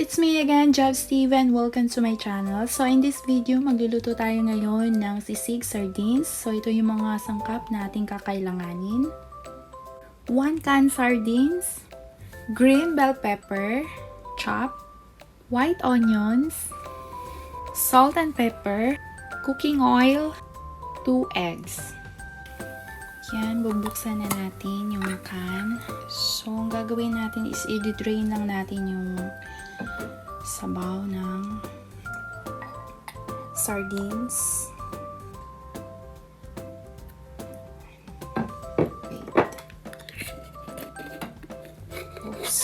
It's me again, juvstv, and welcome to my channel. So in this video, magluluto tayo ngayon ng sisig sardines. So ito yung mga sangkap nating kakailanganin. 1 can sardines, green bell pepper, chopped, white onions, salt and pepper, cooking oil, 2 eggs. Yan, bubuksan na natin yung can. So, ang gagawin natin is i-drain lang natin yung sabaw ng sardines. Wait. Oops.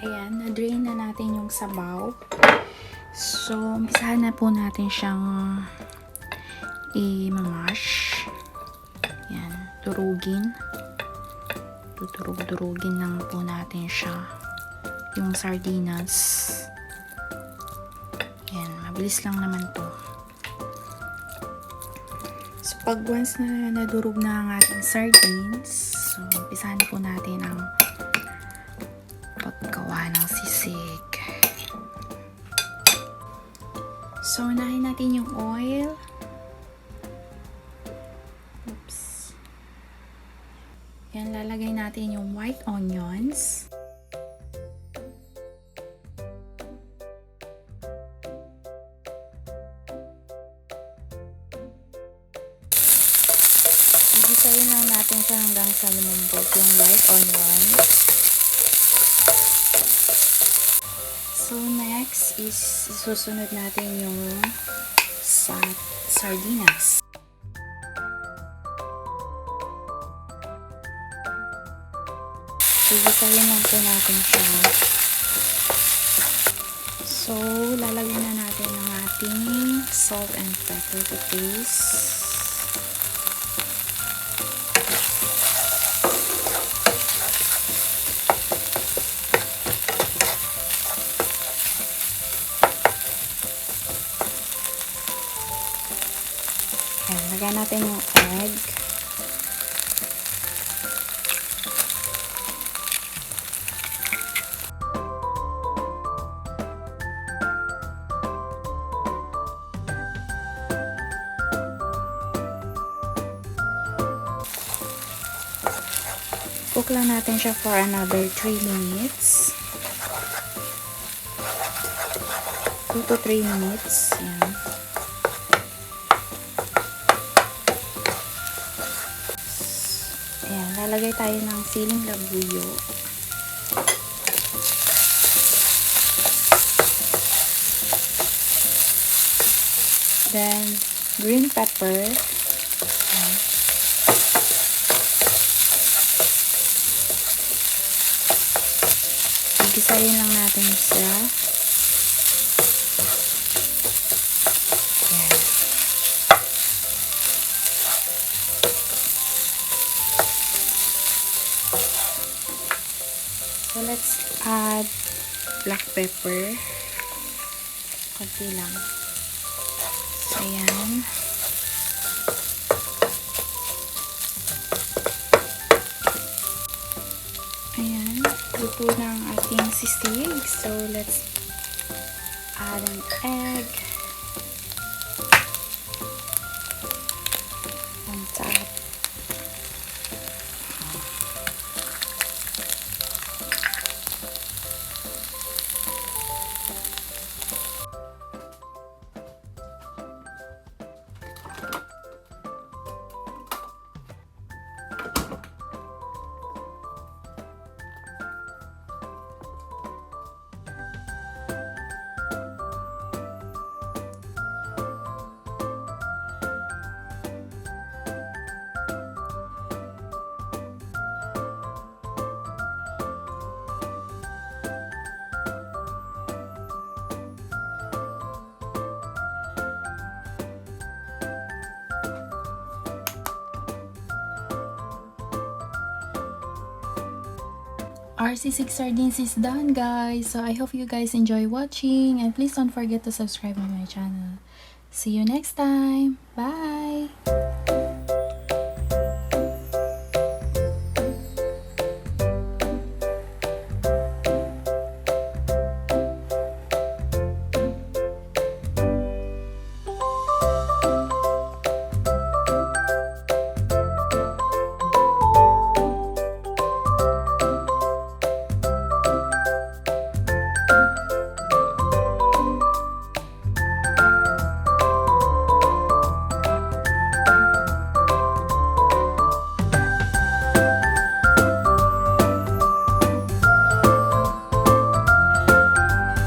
Ayan, na-drain na natin yung sabaw. So, umpisahan na po natin siyang i-mash. Yan, durugin. Durugin lang po natin siya. Yung sardinas. Yan, mabilis lang naman to. So, pag once na nadurog na ang ating sardines, so, umpisahan na po natin ang paggawa ng sisig. So, unahin natin yung oil. Oops. Yan, lalagay natin yung white onions. Ibisayin lang natin siya hanggang sa lumambot yung white onions. So, next is susunod natin yung sardinas. Ibisayin lang po natin siya. So, lalagyan na natin ang ating salt and pepper to taste. Ayan, lagyan natin yung egg. Cook lang natin siya for another 3 minutes. 2 to 3 minutes. Ayan. Ayan, lalagay tayo ng siling labuyo. Then, green pepper. Ayan. Gisayin lang natin siya. Ayan. So, let's add black pepper. Konti lang. So, ayan. Ayan. Luto na ang ating sisig. So, let's add an egg on top. Our Sisig Sardines is done, guys. So I hope you guys enjoy watching, and please don't forget to subscribe on my channel. See you next time. Bye!